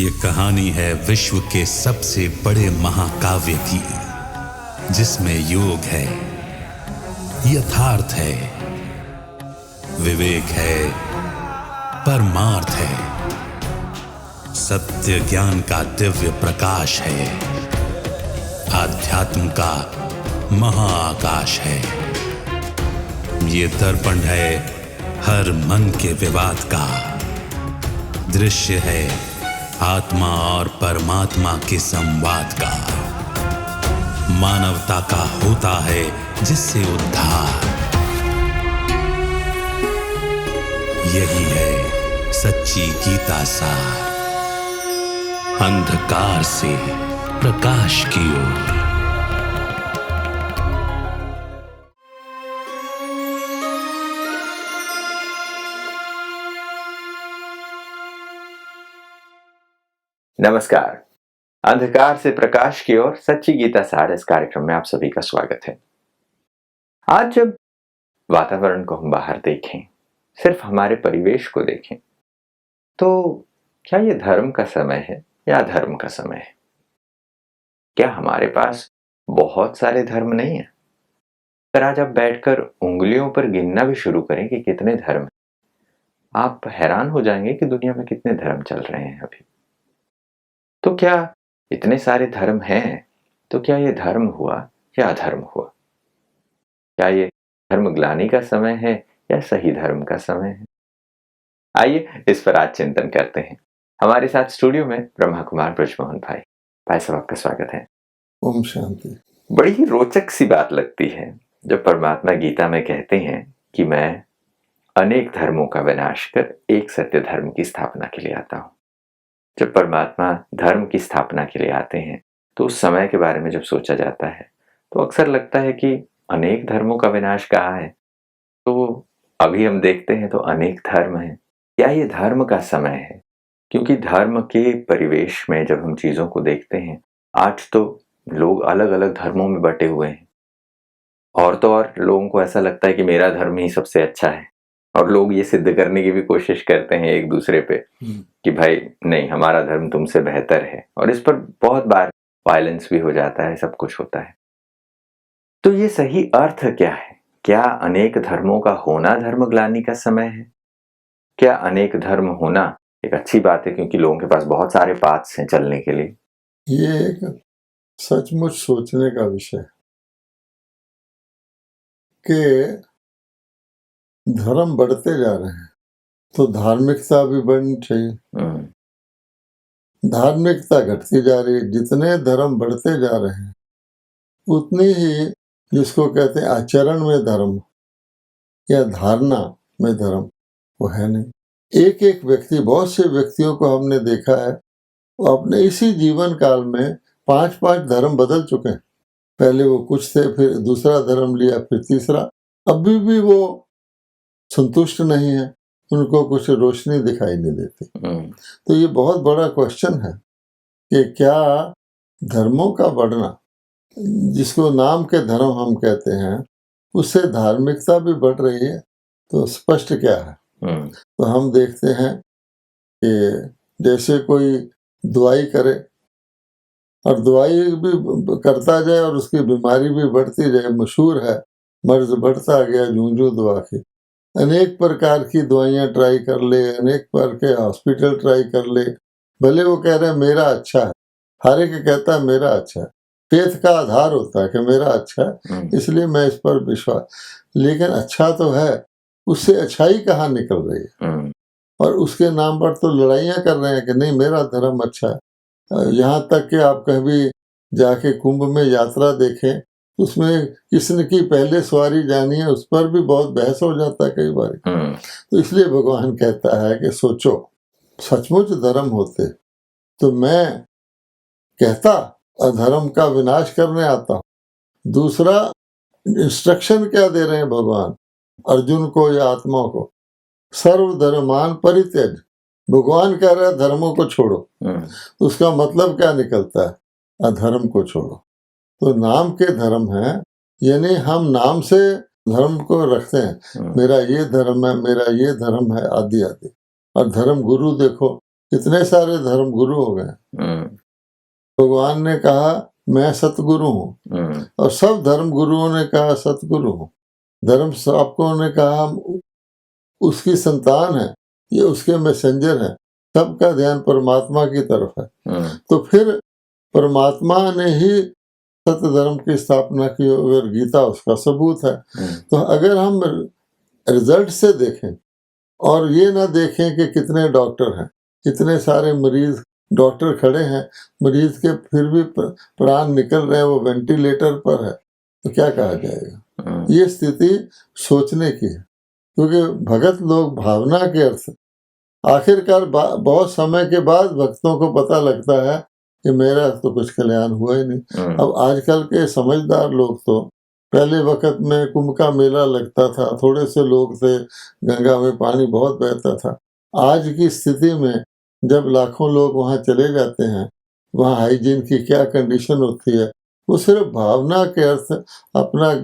ये कहानी है विश्व के सबसे बड़े महाकाव्य की, जिसमें योग है, यथार्थ है, विवेक है, परमार्थ है, सत्य ज्ञान का दिव्य प्रकाश है, आध्यात्म का महाआकाश है। ये दर्पण है हर मन के विवाद का, दृश्य है आत्मा और परमात्मा के संवाद का, मानवता का होता है जिससे उद्धार। यही है सच्ची गीता सार, अंधकार से प्रकाश की ओर। नमस्कार। अंधकार से प्रकाश की ओर सच्ची गीता सार इस कार्यक्रम में आप सभी का स्वागत है। आज जब वातावरण को हम बाहर देखें, सिर्फ हमारे परिवेश को देखें, तो क्या ये धर्म का समय है या अधर्म का समय है? क्या हमारे पास बहुत सारे धर्म नहीं है? पर आज आप बैठकर उंगलियों पर गिनना भी शुरू करें कि कितने धर्म हैं, आप हैरान हो जाएंगे कि दुनिया में कितने धर्म चल रहे हैं अभी। तो क्या इतने सारे धर्म हैं, तो क्या ये धर्म हुआ या अधर्म हुआ? क्या ये धर्म ग्लानि का समय है या सही धर्म का समय है? आइए इस पर आज चिंतन करते हैं। हमारे साथ स्टूडियो में ब्रह्मा कुमार ब्रजमोहन भाई साहब, आपका स्वागत है। ओम शांति। बड़ी ही रोचक सी बात लगती है जब परमात्मा गीता में कहते हैं कि मैं अनेक धर्मों का विनाश कर एक सत्य धर्म की स्थापना के लिए आता हूं। जब परमात्मा धर्म की स्थापना के लिए आते हैं तो उस समय के बारे में जब सोचा जाता है तो अक्सर लगता है कि अनेक धर्मों का विनाश कहाँ है। तो अभी हम देखते हैं तो अनेक धर्म हैं। क्या ये धर्म का समय है? क्योंकि धर्म के परिवेश में जब हम चीज़ों को देखते हैं, आज तो लोग अलग अलग धर्मों में बटे हुए हैं, और तो और लोगों को ऐसा लगता है कि मेरा धर्म ही सबसे अच्छा है, और लोग ये सिद्ध करने की भी कोशिश करते हैं एक दूसरे पे कि भाई नहीं, हमारा धर्म तुमसे बेहतर है, और इस पर बहुत बार वायलेंस भी हो जाता है, सब कुछ होता है। तो ये सही अर्थ क्या है? क्या अनेक धर्मों का होना धर्मग्लानि का समय है? क्या अनेक धर्म होना एक अच्छी बात है क्योंकि लोगों के पास बहुत सारे पाथ्स हैं चलने के लिए? ये एक सचमुच सोचने का विषय है कि धर्म बढ़ते जा रहे हैं तो धार्मिकता भी बढ़नी चाहिए। धार्मिकता घटती जा रही है। जितने धर्म बढ़ते जा रहे हैं उतनी ही, जिसको कहते हैं आचरण में धर्म या धारणा में धर्म, वो है नहीं। एक एक व्यक्ति, बहुत से व्यक्तियों को हमने देखा है, वो अपने इसी जीवन काल में 5-5 धर्म बदल चुके हैं। पहले वो कुछ थे, फिर दूसरा धर्म लिया, फिर तीसरा। अभी भी वो संतुष्ट नहीं है, उनको कुछ रोशनी दिखाई नहीं देती। तो ये बहुत बड़ा क्वेश्चन है कि क्या धर्मों का बढ़ना, जिसको नाम के धर्म हम कहते हैं, उससे धार्मिकता भी बढ़ रही है? तो स्पष्ट क्या है? तो हम देखते हैं कि जैसे कोई दवाई करे और दवाई भी करता जाए और उसकी बीमारी भी बढ़ती जाए। मशहूर है, मर्ज बढ़ता गया जूं दवा की। अनेक प्रकार की दवाइयाँ ट्राई कर ले, अनेक प्रकार के हॉस्पिटल ट्राई कर ले, भले वो कह रहे हैं मेरा अच्छा है, हर एक कहता है मेरा अच्छा है। फेथ का आधार होता है कि मेरा अच्छा है, इसलिए मैं इस पर विश्वास। लेकिन अच्छा तो है, उससे अच्छाई कहाँ निकल रही है? और उसके नाम पर तो लड़ाइयाँ कर रहे हैं कि नहीं मेरा धर्म अच्छा है। यहाँ तक कि आप कभी जाके कुंभ में यात्रा देखें, उसमें किसने की पहले सवारी जानी है, उस पर भी बहुत बहस हो जाता है कई बार। तो इसलिए भगवान कहता है कि सोचो, सचमुच धर्म होते तो मैं कहता अधर्म का विनाश करने आता हूँ। दूसरा, इंस्ट्रक्शन क्या दे रहे हैं भगवान अर्जुन को या आत्मा को? सर्वधर्मान परित्यज। भगवान कह रहा है धर्मों को छोड़ो। उसका मतलब क्या निकलता है? अधर्म को छोड़ो। तो नाम के धर्म है, यानी हम नाम से धर्म को रखते हैं। मेरा ये धर्म है, मेरा ये धर्म है, आदि आदि। और धर्म गुरु देखो, इतने सारे धर्म गुरु हो गए। हम्म, भगवान ने कहा मैं सतगुरु हूँ और सब धर्म गुरुओं ने कहा सतगुरु हूँ। धर्म सबको ने कहा हम उसकी संतान है, ये उसके मैसेंजर है, सबका ध्यान परमात्मा की तरफ है। तो फिर परमात्मा ने ही सत्य धर्म की स्थापना की और गीता उसका सबूत है। तो अगर हम रिजल्ट से देखें और ये ना देखें कि कितने डॉक्टर हैं, कितने सारे मरीज डॉक्टर खड़े हैं, मरीज के फिर भी प्राण निकल रहे हैं, वो वेंटिलेटर पर है, तो क्या कहा जाएगा? ये स्थिति सोचने की है, क्योंकि भगत लोग भावना के अर्थ आखिरकार बहुत समय के बाद भक्तों को पता लगता है कि मेरा तो कुछ कल्याण हुआ ही नहीं। अब आजकल के समझदार लोग तो पहले वक्त में कुंभ का मेला लगता था, थोड़े से लोग थे, गंगा में पानी बहुत बहता था। आज की स्थिति में जब लाखों लोग वहां चले जाते हैं, वहां हाइजीन की क्या कंडीशन होती है, वो सिर्फ भावना के अर्थ अपना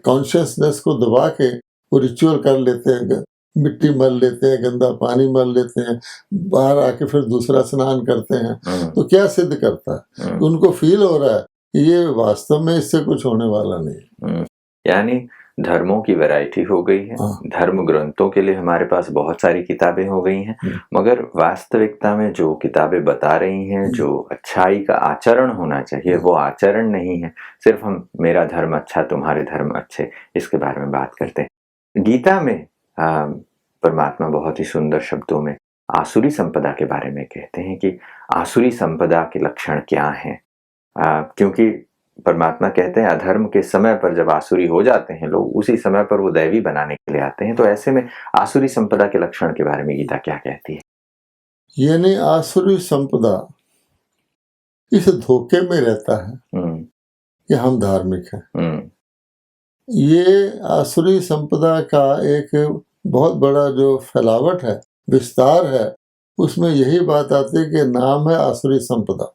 कॉन्शियसनेस को दबा के वो रिचुअल कर लेते हैं, मिट्टी मल लेते हैं, गंदा पानी मल लेते हैं, बाहर आके फिर दूसरा स्नान करते हैं। तो क्या सिद्ध करता है? उनको फील हो रहा है कि ये वास्तव में इससे कुछ होने वाला नहीं। यानी धर्मों की वैरायटी हो गई है। धर्म ग्रंथों के लिए हमारे पास बहुत सारी किताबें हो गई हैं, मगर वास्तविकता में जो किताबें बता रही हैं जो अच्छाई का आचरण होना चाहिए, वो आचरण नहीं है। सिर्फ हम मेरा धर्म अच्छा तुम्हारे धर्म अच्छे, इसके बारे में बात करते हैं। गीता में परमात्मा बहुत ही सुंदर शब्दों में आसुरी संपदा के बारे में कहते हैं कि आसुरी संपदा के लक्षण क्या हैं। क्योंकि परमात्मा कहते हैं अधर्म के समय पर जब आसुरी हो जाते हैं लोग, उसी समय पर वो दैवी बनाने के लिए आते हैं। तो ऐसे में आसुरी संपदा के लक्षण के बारे में गीता क्या कहती है? यानी आसुरी संपदा इस धोखे में रहता है कि हम धार्मिक हैं। ये आसुरी संपदा का एक बहुत बड़ा जो फैलावट है, विस्तार है, उसमें यही बात आती है कि नाम है आसुरी संपदा।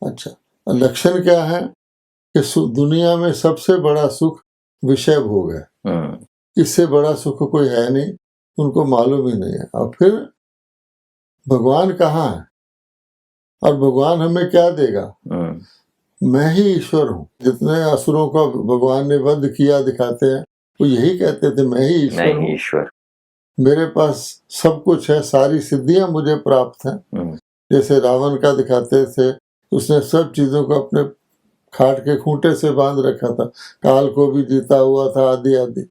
अच्छा, लक्षण क्या है कि दुनिया में सबसे बड़ा सुख विषय भोग है, इससे बड़ा सुख कोई है नहीं, उनको मालूम ही नहीं है। और फिर भगवान कहाँ है और भगवान हमें क्या देगा? मैं ही ईश्वर हूँ। जितने असुरों का भगवान ने वध किया दिखाते हैं, वो यही कहते थे मैं ही ईश्वर हूँ, मेरे पास सब कुछ है, सारी सिद्धियां मुझे प्राप्त हैं। जैसे रावण का दिखाते थे, उसने सब चीजों को अपने खाट के खूंटे से बांध रखा था, काल को भी जीता हुआ था, आदि आदि।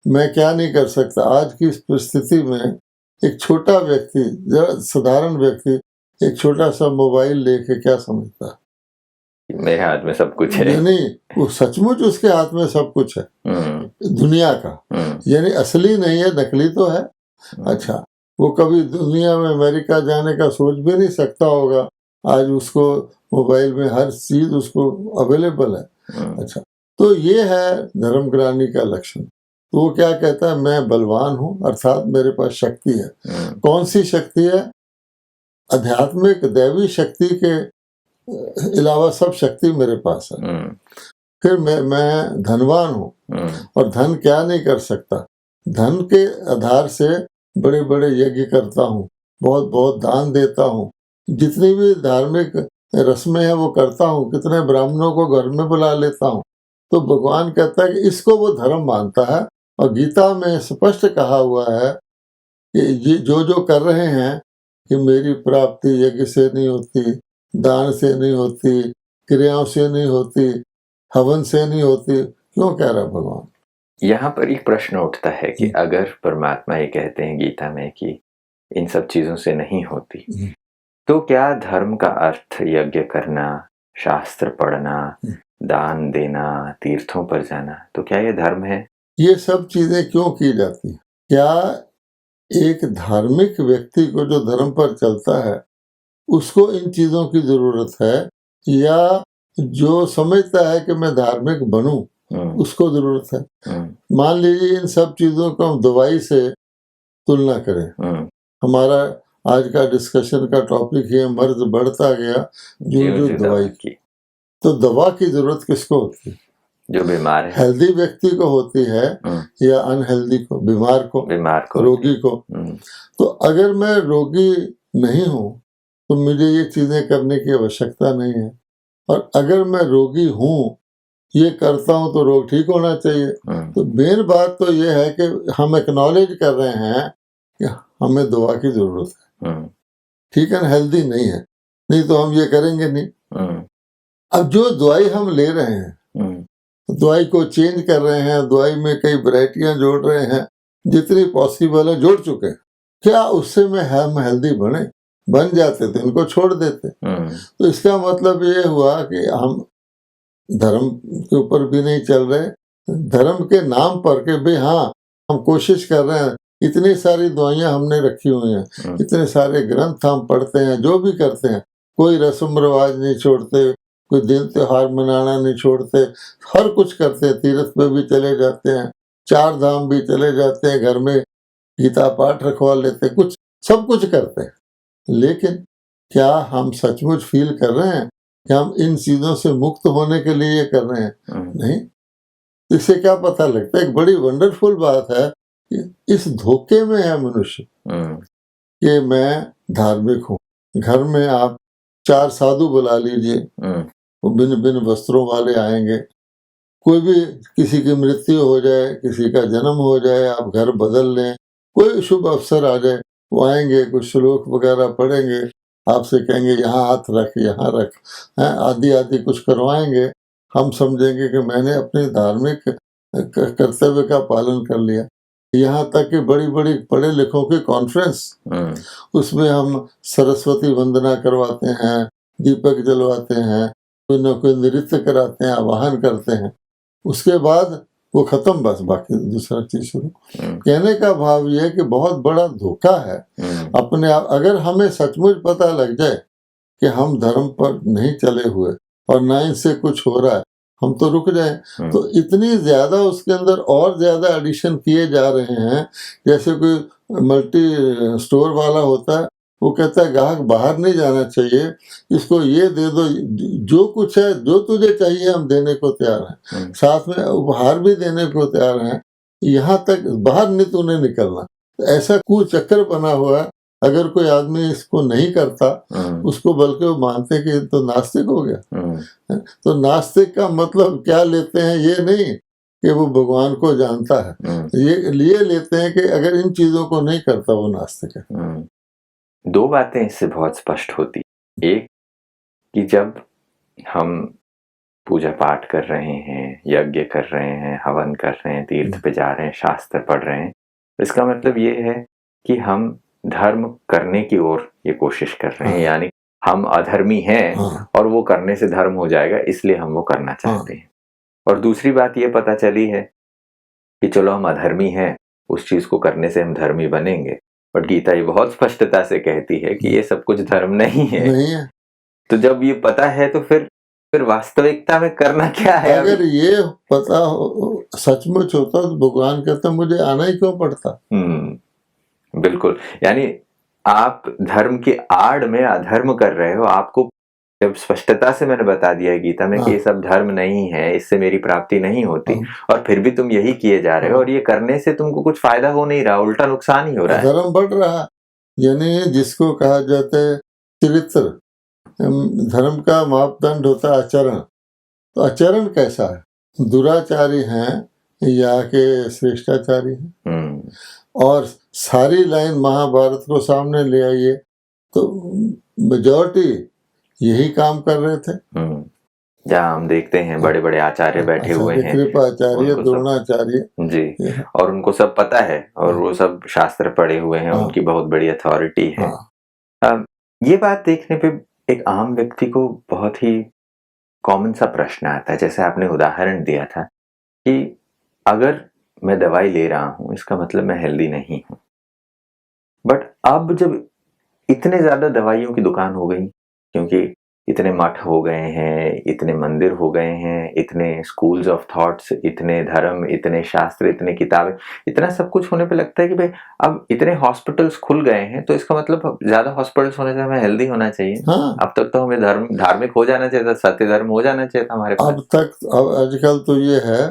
मैं क्या नहीं कर सकता? आज की परिस्थिति में एक छोटा व्यक्ति, साधारण व्यक्ति, एक छोटा सा मोबाइल लेके क्या समझता है? मेरे हाथ में सब कुछ है। नहीं, वो सचमुच उसके हाथ में सब कुछ है दुनिया का। यानी असली नहीं है, नकली तो है। अच्छा, वो कभी दुनिया में अमेरिका जाने का सोच भी नहीं सकता होगा, आज उसको मोबाइल में हर चीज उसको अवेलेबल है। अच्छा, तो ये है धर्मग्लानि का लक्षण। तो वो क्या कहता है? मैं बलवान हूँ, अर्थात मेरे पास शक्ति है। कौन सी शक्ति है? आध्यात्मिक दैवी शक्ति के अलावा सब शक्ति मेरे पास है। फिर मैं धनवान हूँ, और धन क्या नहीं कर सकता? धन के आधार से बड़े बड़े यज्ञ करता हूँ, बहुत बहुत दान देता हूँ, जितनी भी धार्मिक रस्में हैं वो करता हूँ, कितने ब्राह्मणों को घर में बुला लेता हूँ। तो भगवान कहता है कि इसको वो धर्म मानता है। और गीता में स्पष्ट कहा हुआ है कि ये जो कर रहे हैं कि मेरी प्राप्ति यज्ञ से नहीं होती, दान से नहीं होती, क्रियाओं से नहीं होती, हवन से नहीं होती। क्यों कह रहा भगवान? यहाँ पर एक प्रश्न उठता है कि अगर परमात्मा ये कहते हैं गीता में कि इन सब चीजों से नहीं होती, तो क्या धर्म का अर्थ यज्ञ करना, शास्त्र पढ़ना, दान देना, तीर्थों पर जाना, तो क्या ये धर्म है? ये सब चीजें क्यों की जाती है? क्या एक धार्मिक व्यक्ति को जो धर्म पर चलता है उसको इन चीजों की जरूरत है, या जो समझता है कि मैं धार्मिक बनूं उसको जरूरत है? मान लीजिए इन सब चीजों को हम दवाई से तुलना करें। हमारा आज का डिस्कशन का टॉपिक है मर्ज बढ़ता गया जो दवाई की। तो दवा की जरूरत किसको होती है? जो बीमार है, हेल्दी व्यक्ति को होती है या अनहेल्दी को, बीमार को, रोगी को। तो अगर मैं रोगी नहीं हूँ तो मुझे ये चीजें करने की आवश्यकता नहीं है, और अगर मैं रोगी हूँ, ये करता हूँ तो रोग ठीक होना चाहिए। तो मेन बात तो ये है कि हम एक्नॉलेज कर रहे हैं कि हमें दवा की जरूरत है, ठीक है ना, हेल्दी नहीं है, नहीं तो हम ये करेंगे नहीं। अब जो दवाई हम ले रहे हैं, दवाई को चेंज कर रहे हैं, दवाई में कई वैरायटियां जोड़ रहे हैं, जितनी पॉसिबल है जोड़ चुके हैं। क्या उससे में हम हेल्दी बन जाते थे, इनको छोड़ देते। तो इसका मतलब ये हुआ कि हम धर्म के ऊपर भी नहीं चल रहे, धर्म के नाम पर के भाई हाँ हम कोशिश कर रहे हैं, इतनी सारी दवाइयां हमने रखी हुई हैं, इतने सारे ग्रंथ हम पढ़ते हैं, जो भी करते हैं, कोई रस्म रिवाज नहीं छोड़ते, कोई दिन त्योहार मनाना नहीं छोड़ते, हर कुछ करते हैं, तीर्थ पे भी चले जाते हैं, 4 धाम भी चले जाते हैं, घर में गीता पाठ रखवा लेते, कुछ सब कुछ करते हैं। लेकिन क्या हम सचमुच फील कर रहे हैं कि हम इन चीजों से मुक्त होने के लिए ये कर रहे हैं? नहीं। इससे क्या पता लगता है, एक बड़ी वंडरफुल बात है कि इस धोखे में है मनुष्य कि मैं धार्मिक हूँ। घर में आप 4 साधु बुला लीजिए, वो भिन्न भिन्न वस्त्रों वाले आएंगे, कोई भी किसी की मृत्यु हो जाए, किसी का जन्म हो जाए, आप घर बदल लें, कोई शुभ अवसर आ जाए, वो आएंगे, कुछ श्लोक वगैरह पढ़ेंगे, आपसे कहेंगे यहाँ हाथ रख, यहाँ रख, आदि आदि कुछ करवाएंगे। हम समझेंगे कि मैंने अपने धार्मिक कर्तव्य का पालन कर लिया। यहाँ तक कि बड़ी बड़ी पढ़े लिखों की कॉन्फ्रेंस, उसमें हम सरस्वती वंदना करवाते हैं, दीपक जलवाते हैं, कोई न कोई नृत्य कराते हैं, आवाहन करते हैं, उसके बाद वो खत्म, बस बाकी दूसरा चीज शुरू। कहने का भाव ये है कि बहुत बड़ा धोखा है अपने आप। अगर हमें सचमुच पता लग जाए कि हम धर्म पर नहीं चले हुए और ना इससे कुछ हो रहा है, हम तो रुक जाए। तो इतनी ज्यादा उसके अंदर और ज्यादा एडिशन किए जा रहे हैं। जैसे कोई मल्टी स्टोर वाला होता है, वो कहता है ग्राहक बाहर नहीं जाना चाहिए, इसको ये दे दो, जो कुछ है, जो तुझे चाहिए हम देने को तैयार हैं, साथ में उपहार भी देने को तैयार हैं, यहाँ तक बाहर नहीं तूने निकलना। ऐसा कुचक्कर बना हुआ है। अगर कोई आदमी इसको नहीं करता, उसको बल्कि वो मानते कि तो नास्तिक हो गया। तो नास्तिक का मतलब क्या लेते हैं, ये नहीं कि वो भगवान को जानता है, ये लिए लेते हैं कि अगर इन चीजों को नहीं करता वो नास्तिक है। 2 बातें इससे बहुत स्पष्ट होती। एक कि जब हम पूजा पाठ कर रहे हैं, यज्ञ कर रहे हैं, हवन कर रहे हैं, तीर्थ पे जा रहे हैं, शास्त्र पढ़ रहे हैं, इसका मतलब ये है कि हम धर्म करने की ओर ये कोशिश कर रहे हैं। यानी हम अधर्मी हैं और वो करने से धर्म हो जाएगा, इसलिए हम वो करना चाहते हैं। और दूसरी बात ये पता चली है कि चलो हम अधर्मी हैं, उस चीज को करने से हम धर्मी बनेंगे, बट गीता ये बहुत स्पष्टता से कहती है कि ये सब कुछ धर्म नहीं है। तो जब ये पता है तो फिर वास्तविकता में करना क्या है? अगर ये पता हो, सचमुच होता तो भगवान कहता मुझे आना ही क्यों पड़ता। बिल्कुल। यानी आप धर्म की आड़ में अधर्म कर रहे हो। आपको जब स्पष्टता से मैंने बता दिया है गीता में कि ये सब धर्म नहीं है, इससे मेरी प्राप्ति नहीं होती, और फिर भी तुम यही किए जा रहे हो, और ये करने से तुमको कुछ फायदा हो नहीं रहा, उल्टा नुकसान ही हो रहा है। धर्म बढ़ रहा, यानी जिसको कहा जाता है चरित्र, धर्म का मापदंड होता है आचरण। तो आचरण कैसा है, दुराचारी हैं या के श्रेष्ठाचारी हैं? और सारी लाइन महाभारत को सामने ले आइए तो मेजॉरिटी यही काम कर रहे थे। जहाँ हम देखते हैं बड़े बड़े आचार्य बैठे हुए हैं, कृपाचार्य, द्रोणाचार्य जी, और उनको सब पता है, और वो सब शास्त्र पढ़े हुए हैं, उनकी बहुत बड़ी अथॉरिटी है। ये बात देखने पे एक आम व्यक्ति को बहुत ही कॉमन सा प्रश्न आता है। जैसे आपने उदाहरण दिया था कि अगर मैं दवाई ले रहा हूं, इसका मतलब मैं हेल्दी नहीं हूं। बट अब जब इतने ज्यादा दवाइयों की दुकान हो गई, क्योंकि इतने मठ हो गए हैं, इतने मंदिर हो गए हैं, इतने स्कूल्स ऑफ थॉट्स, इतने धर्म, इतने शास्त्र, इतने किताबें, इतना सब कुछ होने पे लगता है कि भाई अब इतने हॉस्पिटल्स खुल गए हैं तो इसका मतलब ज्यादा हॉस्पिटल्स होने से हमें हेल्दी होना चाहिए। हाँ, अब तक तो हमें धार्मिक हो जाना चाहिए था, सत्य धर्म हो जाना चाहिए था हमारे पास। अब आजकल तो ये है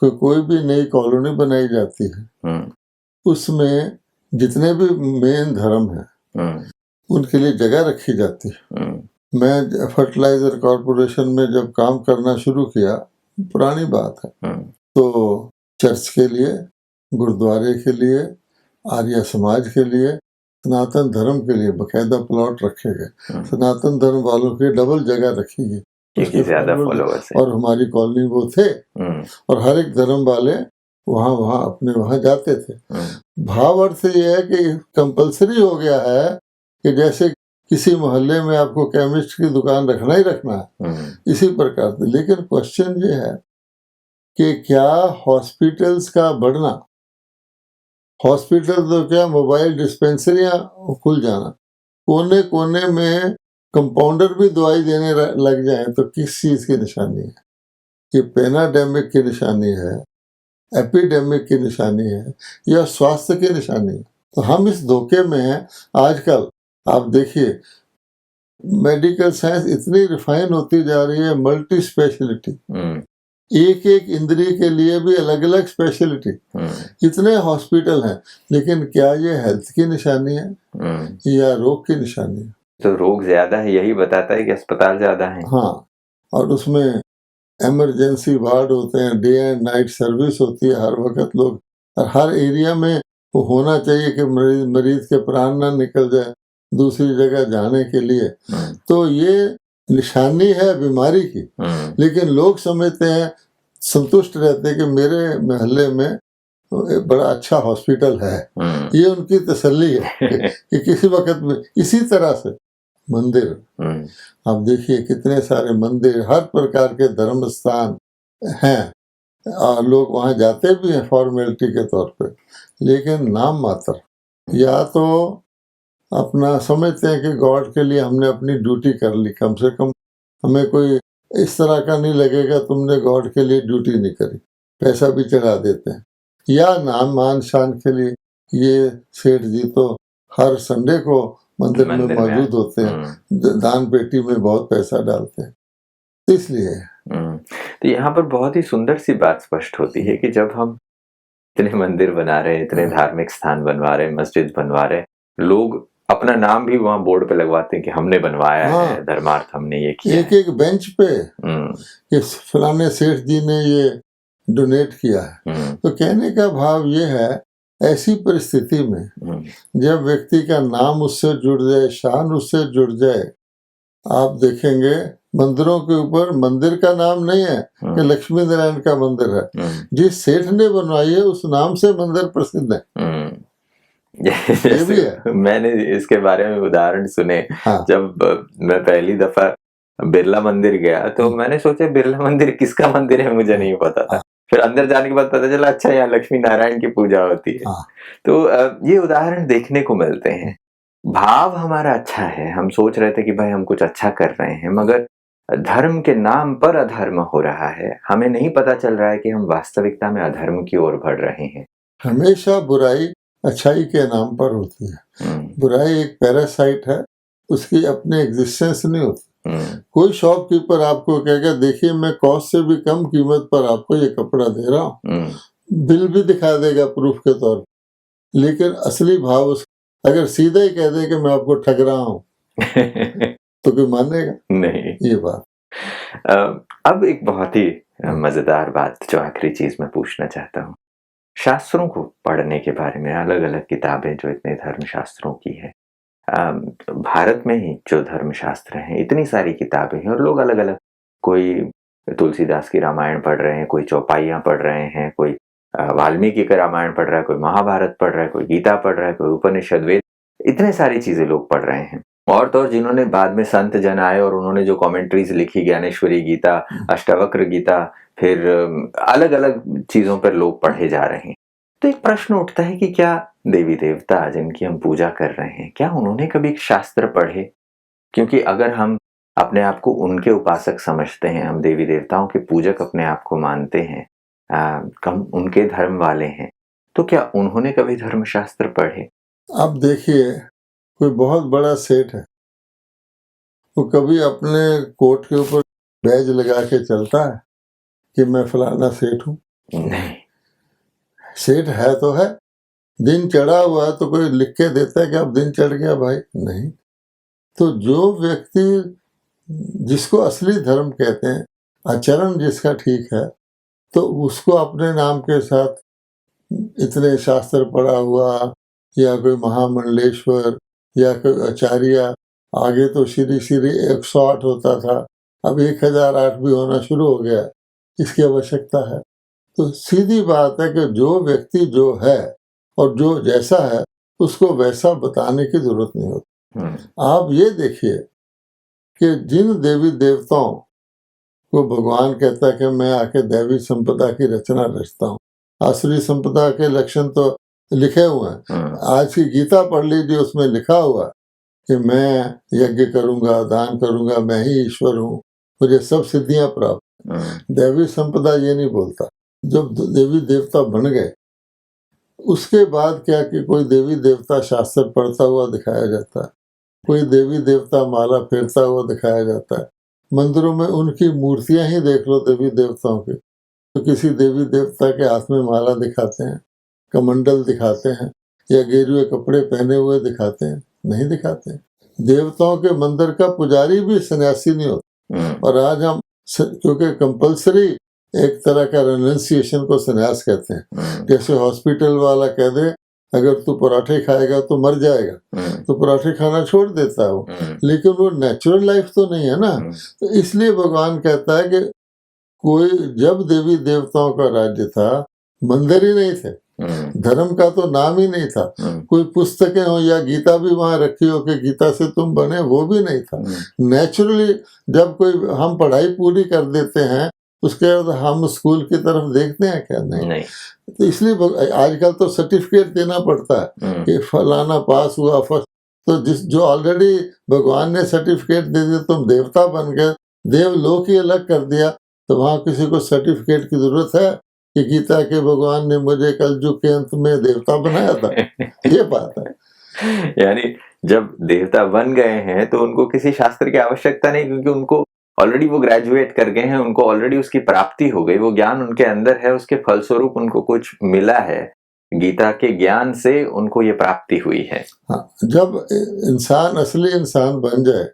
कि कोई भी नई कॉलोनी बनाई जाती है, उसमें जितने भी मेन धर्म है उनके लिए जगह रखी जाती है। मैं फर्टिलाइजर कॉरपोरेशन में जब काम करना शुरू किया, पुरानी बात है, तो चर्च के लिए, गुरुद्वारे के लिए, आर्य समाज के लिए, सनातन धर्म के लिए बकायदा प्लॉट रखे गए। सनातन धर्म वालों की डबल जगह रखी गई, क्योंकि ज्यादा फॉलोअर्स और हमारी कॉलोनी वो थे, और हर एक धर्म वाले वहाँ अपने वहाँ जाते थे। भाव अर्थ ये है कि कंपलसरी हो गया है कि जैसे किसी मोहल्ले में आपको केमिस्ट की दुकान रखना ही रखना है, इसी प्रकार से। लेकिन क्वेश्चन ये है कि क्या हॉस्पिटल्स का बढ़ना, हॉस्पिटल तो क्या, मोबाइल डिस्पेंसरियां खुल जाना, कोने कोने में कंपाउंडर भी दवाई देने लग जाए, तो किस चीज की निशानी है? ये पेनाडेमिक की निशानी है, एपिडेमिक की निशानी है, या स्वास्थ्य की निशानी है? तो हम इस धोखे में हैं आजकल। आप देखिए मेडिकल साइंस इतनी रिफाइन होती जा रही है, मल्टी स्पेशलिटी, एक एक इंद्रिय के लिए भी अलग अलग स्पेशलिटी, इतने हॉस्पिटल हैं, लेकिन क्या ये हेल्थ की निशानी है या रोग की निशानी है? तो रोग ज्यादा है यही बताता है कि अस्पताल ज्यादा है। हाँ, और उसमें इमरजेंसी वार्ड होते हैं, डे एंड नाइट सर्विस होती है, हर वक्त लोग, और हर एरिया में वो होना चाहिए कि मरीज के प्राण ना निकल जाए दूसरी जगह जाने के लिए। तो ये निशानी है बीमारी की, लेकिन लोग समझते हैं, संतुष्ट रहते हैं कि मेरे मोहल्ले में बड़ा अच्छा हॉस्पिटल है, ये उनकी तसल्ली है कि किसी वक्त में। इसी तरह से मंदिर, आप देखिए कितने सारे मंदिर, हर प्रकार के धर्म स्थान हैं, और लोग वहाँ जाते भी हैं फॉर्मेलिटी के तौर पे, लेकिन नाम मात्र। या तो अपना समझते हैं कि गॉड के लिए हमने अपनी ड्यूटी कर ली, कम से कम हमें कोई इस तरह का नहीं लगेगा तुमने गॉड के लिए ड्यूटी नहीं करी, पैसा भी चढ़ा देते हैं। या नाम मान शान के लिए ये सेठ जी तो हर संडे को मंदिर में मौजूद होते हैं, दान पेटी में बहुत पैसा डालते हैं, इसलिए। तो यहाँ पर बहुत ही सुंदर सी बात स्पष्ट होती है कि जब हम इतने मंदिर बना रहे हैं, इतने धार्मिक स्थान बनवा रहे हैं, मस्जिद बनवा रहे हैं, लोग अपना नाम भी वहाँ बोर्ड पे लगवाते हैं कि हमने बनवाया है, धर्मार्थ हमने ये किया, एक बेंच पे कि फलाने सेठ जी ने ये डोनेट किया है। तो कहने का भाव ये है, ऐसी परिस्थिति में जब व्यक्ति का नाम उससे जुड़ जाए, शान उससे जुड़ जाए, आप देखेंगे मंदिरों के ऊपर मंदिर का नाम नहीं है कि लक्ष्मी नारायण का मंदिर है, जिस सेठ ने बनवाई है उस नाम से मंदिर प्रसिद्ध है। ये भी है। मैंने इसके बारे में उदाहरण सुने। हाँ। जब मैं पहली दफा बिरला मंदिर गया तो मैंने सोचा बिरला मंदिर किसका मंदिर है, मुझे नहीं पता था। फिर अंदर जाने के बाद पता चला अच्छा यहाँ लक्ष्मी नारायण की पूजा होती है। तो ये उदाहरण देखने को मिलते हैं। भाव हमारा अच्छा है, हम सोच रहे थे कि भाई हम कुछ अच्छा कर रहे हैं, मगर धर्म के नाम पर अधर्म हो रहा है। हमें नहीं पता चल रहा है कि हम वास्तविकता में अधर्म की ओर बढ़ रहे हैं। हमेशा बुराई अच्छाई के नाम पर होती है। बुराई एक पैरासाइट है, उसकी अपनी एग्जिस्टेंस नहीं होती। कोई शॉपकीपर आपको कहेगा देखिए मैं कॉस्ट से भी कम कीमत पर आपको ये कपड़ा दे रहा हूँ, बिल भी दिखा देगा प्रूफ के तौर पर, लेकिन असली भाव अगर सीधा ही कह दे कि मैं आपको ठग रहा हूँ तो कोई मानेगा नहीं। ये बात। अब एक बहुत ही मजेदार बात जो आखिरी चीज मैं पूछना चाहता हूँ, शास्त्रों को पढ़ने के बारे में, अलग अलग किताबें जो इतने धर्मशास्त्रों की है, भारत में ही जो धर्मशास्त्र हैं इतनी सारी किताबें हैं और लोग अलग अलग, कोई तुलसीदास की रामायण पढ़ रहे हैं, कोई चौपाइयाँ पढ़ रहे हैं, कोई वाल्मीकि का रामायण पढ़ रहा है, कोई महाभारत पढ़ रहा है, कोई गीता पढ़ रहा है, कोई उपनिषद, वेद, इतने सारी चीजें लोग पढ़ रहे हैं। और तो और जिन्होंने बाद में संत जन आए और उन्होंने जो कमेंट्रीज लिखी, ज्ञानेश्वरी गीता, अष्टावक्र गीता, फिर अलग अलग चीजों पर लोग पढ़े जा रहे हैं। तो एक प्रश्न उठता है कि क्या देवी देवता जिनकी हम पूजा कर रहे हैं, क्या उन्होंने कभी शास्त्र पढ़े? क्योंकि अगर हम अपने आप को उनके उपासक समझते हैं, हम देवी देवताओं के पूजक अपने आप को मानते हैं, हम उनके धर्म वाले हैं, तो क्या उन्होंने कभी धर्मशास्त्र पढ़े? अब देखिए, कोई बहुत बड़ा सेठ है, वो कभी अपने कोट के ऊपर बैज लगा के चलता है कि मैं फलाना सेठ हूँ? नहीं। सेठ है तो है, दिन चढ़ा हुआ है तो कोई लिख के देता है कि अब दिन चढ़ गया भाई? नहीं। तो जो व्यक्ति जिसको असली धर्म कहते हैं, आचरण जिसका ठीक है, तो उसको अपने नाम के साथ इतने शास्त्र पढ़ा हुआ या कोई महामंडलेश्वर या कोई आचार्य, आगे तो श्री श्री 108 होता था, अब 1008 भी होना शुरू हो गया, इसकी आवश्यकता है? तो सीधी बात है कि जो व्यक्ति जो है और जो जैसा है उसको वैसा बताने की जरूरत नहीं होती। आप ये देखिए कि जिन देवी देवताओं को भगवान कहता है कि मैं आके दैवी संपदा की रचना रचता हूँ, आसुरी संपदा के लक्षण तो लिखे हुए हैं। आज की गीता पढ़ लीजिए, उसमें लिखा हुआ कि मैं यज्ञ करूंगा, दान करूंगा, मैं ही ईश्वर हूँ, मुझे सब सिद्धियां प्राप्त। दैवी संपदा ये नहीं बोलता। जब देवी देवता बन गए उसके बाद क्या कि कोई देवी देवता शास्त्र पढ़ता हुआ दिखाया जाता है, कोई देवी देवता माला फेरता हुआ दिखाया जाता है। मंदिरों में उनकी मूर्तियां ही देख लो देवी देवताओं की, तो किसी देवी देवता के हाथ में माला दिखाते हैं, कमंडल दिखाते हैं, या गेरुए कपड़े पहने हुए दिखाते हैं? नहीं दिखाते। देवताओं के मंदिर का पुजारी भी सन्यासी नहीं होता। और आज हम क्योंकि कंपल्सरी एक तरह का रेनन्सिएशन को सन्यास कहते हैं। जैसे हॉस्पिटल वाला कह दे अगर तू पराठे खाएगा तो मर जाएगा, तो पराठे खाना छोड़ देता है वो, लेकिन वो नेचुरल लाइफ तो नहीं है ना। तो इसलिए भगवान कहता है कि कोई जब देवी देवताओं का राज्य था, मंदिर ही नहीं थे, धर्म का तो नाम ही नहीं था, कोई पुस्तकें हो या गीता भी वहां रखी हो कि गीता से तुम बने, वो भी नहीं था। नेचुरली जब कोई हम पढ़ाई पूरी कर देते हैं उसके बाद हम स्कूल की तरफ देखते हैं क्या? नहीं। तो इसलिए आजकल तो सर्टिफिकेट देना पड़ता है कि फलाना पास हुआ फर्स्ट। तो जो ऑलरेडी भगवान ने सर्टिफिकेट दे दिया, तुम देवता बन गए, देवलोक ही अलग कर दिया, तो वहां किसी को सर्टिफिकेट की जरूरत है कि गीता के भगवान ने मुझे कलयुग के अंत में देवता बनाया था? ये बात है। यानी जब देवता बन गए हैं तो उनको किसी शास्त्र की आवश्यकता नहीं, क्योंकि उनको ऑलरेडी वो ग्रेजुएट कर गए हैं, उनको ऑलरेडी उसकी प्राप्ति हो गई, वो ज्ञान उनके अंदर है, उसके फलस्वरूप उनको कुछ मिला है, गीता के ज्ञान से उनको ये प्राप्ति हुई है। हाँ, जब इंसान असली इंसान बन जाए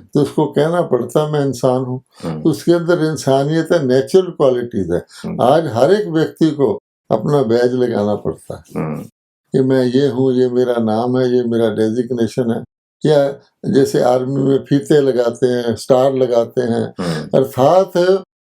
तो उसको कहना पड़ता मैं इंसान हूँ, तो उसके अंदर इंसानियत है, नेचुरल क्वालिटीज है। आज हर एक व्यक्ति को अपना बैज लगाना पड़ता है कि मैं ये हूँ, ये मेरा नाम है, ये मेरा डेजिग्नेशन है। या जैसे आर्मी में फीते लगाते हैं, स्टार लगाते हैं, अर्थात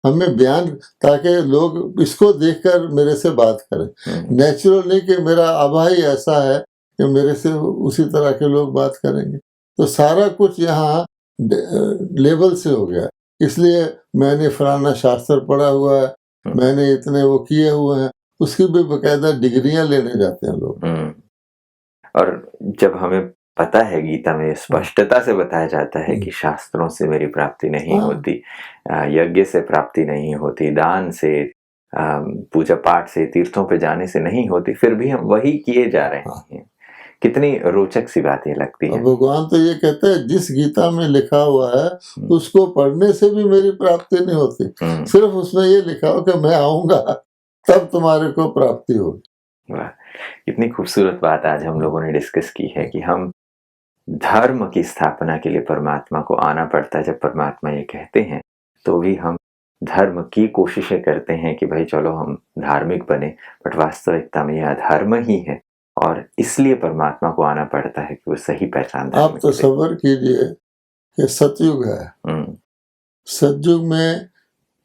हमें बयान, ताकि लोग इसको देखकर मेरे से बात करें। नेचुरल नहीं कि मेरा आभा ही ऐसा है कि मेरे से उसी तरह के लोग बात करेंगे। तो सारा कुछ यहाँ लेवल से हो गया। इसलिए मैंने फलाना शास्त्र पढ़ा हुआ है, मैंने इतने वो किए हुए हैं, उसकी भी बकायदा डिग्रियां लेने जाते हैं लोग। और जब हमें पता है गीता में स्पष्टता से बताया जाता है कि शास्त्रों से मेरी प्राप्ति नहीं होती, यज्ञ से प्राप्ति नहीं होती, दान से, पूजा पाठ से, तीर्थों पे जाने से नहीं होती, फिर भी हम वही किए जा रहे हैं। कितनी रोचक सी बात ये लगती है। भगवान तो ये कहते हैं जिस गीता में लिखा हुआ है उसको पढ़ने से भी मेरी प्राप्ति नहीं होती, सिर्फ उसमें ये लिखा हो कि मैं आऊंगा तब तुम्हारे को प्राप्ति होगी। वाह, इतनी खूबसूरत बात आज हम लोगों ने डिस्कस की है कि हम धर्म की स्थापना के लिए परमात्मा को आना पड़ता है। जब परमात्मा ये कहते हैं तो भी हम धर्म की कोशिशें करते हैं कि भाई चलो हम धार्मिक बने, बट वास्तविकता में यह अधर्म ही है, और इसलिए परमात्मा को आना पड़ता है कि वो सही पहचान। आप तो सबर कीजिए कि सतयुग है, सतयुग में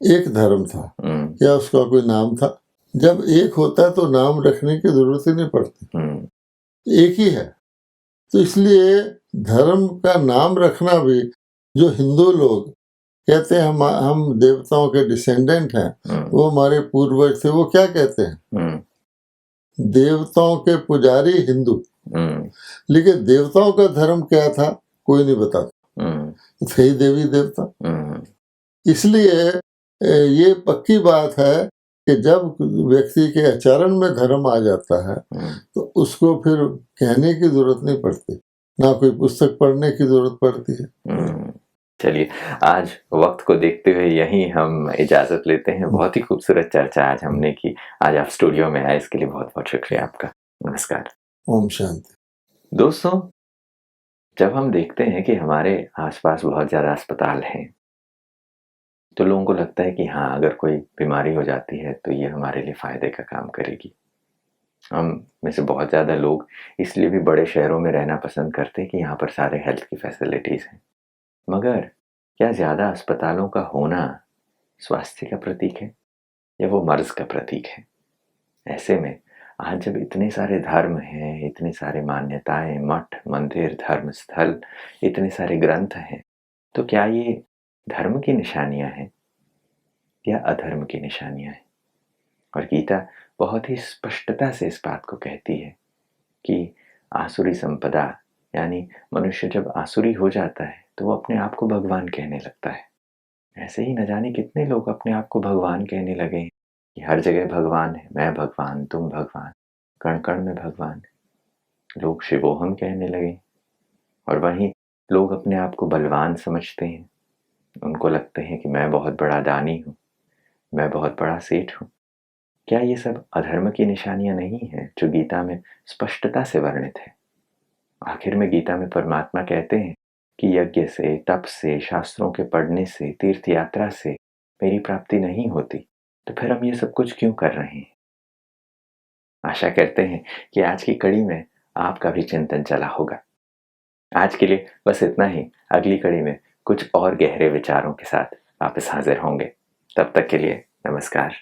एक धर्म था, क्या उसका कोई नाम था? जब एक होता है तो नाम रखने की जरूरत ही नहीं पड़ती, एक ही है। तो इसलिए धर्म का नाम रखना भी, जो हिंदू लोग कहते हैं हम देवताओं के डिसेंडेंट हैं, वो हमारे पूर्वज थे, वो क्या कहते हैं? देवताओं के पुजारी हिंदू। लेकिन देवताओं का धर्म क्या था कोई नहीं बताता। थे ही देवी देवता। इसलिए ये पक्की बात है कि जब व्यक्ति के आचरण में धर्म आ जाता है तो उसको फिर कहने की जरूरत नहीं पड़ती, ना कोई पुस्तक पढ़ने की जरूरत पड़ती है। चलिए, आज वक्त को देखते हुए यहीं हम इजाजत लेते हैं। बहुत ही खूबसूरत चर्चा आज हमने की। आज आप स्टूडियो में आए, इसके लिए बहुत बहुत शुक्रिया आपका। नमस्कार। ओम शांति। दोस्तों, जब हम देखते हैं कि हमारे आसपास बहुत ज्यादा अस्पताल हैं तो लोगों को लगता है कि हाँ, अगर कोई बीमारी हो जाती है तो ये हमारे लिए फायदे का काम करेगी। हम में से बहुत ज़्यादा लोग इसलिए भी बड़े शहरों में रहना पसंद करते हैं कि यहाँ पर सारे हेल्थ की फैसिलिटीज़ हैं। मगर क्या ज़्यादा अस्पतालों का होना स्वास्थ्य का प्रतीक है या वो मर्ज का प्रतीक है? ऐसे में आज जब इतने सारे धर्म हैं, इतने सारे मान्यताएं, मठ, मंदिर, धर्म स्थल, इतने सारे ग्रंथ हैं, तो क्या ये धर्म की निशानियां हैं या अधर्म की निशानियां हैं? और गीता बहुत ही स्पष्टता से इस बात को कहती है कि आसुरी संपदा, यानी मनुष्य जब आसुरी हो जाता है तो वो अपने आप को भगवान कहने लगता है। ऐसे ही न जाने कितने लोग अपने आप को भगवान कहने लगे हैं कि हर जगह भगवान है, मैं भगवान, तुम भगवान, कण कण में भगवान। लोग शिवोहम कहने लगे और वहीं लोग अपने आप को बलवान समझते हैं। उनको लगते हैं कि मैं बहुत बड़ा दानी हूँ, मैं बहुत बड़ा सेठ हूँ। क्या ये सब अधर्म की निशानियां नहीं हैं जो गीता में स्पष्टता से वर्णित है? आखिर में गीता में परमात्मा कहते हैं कि यज्ञ से, तप से, शास्त्रों के पढ़ने से, तीर्थ यात्रा से मेरी प्राप्ति नहीं होती, तो फिर हम ये सब कुछ क्यों कर रहे हैं? आशा करते हैं कि आज की कड़ी में आपका भी चिंतन चला होगा। आज के लिए बस इतना ही। अगली कड़ी में कुछ और गहरे विचारों के साथ वापस हाजिर होंगे। तब तक के लिए नमस्कार।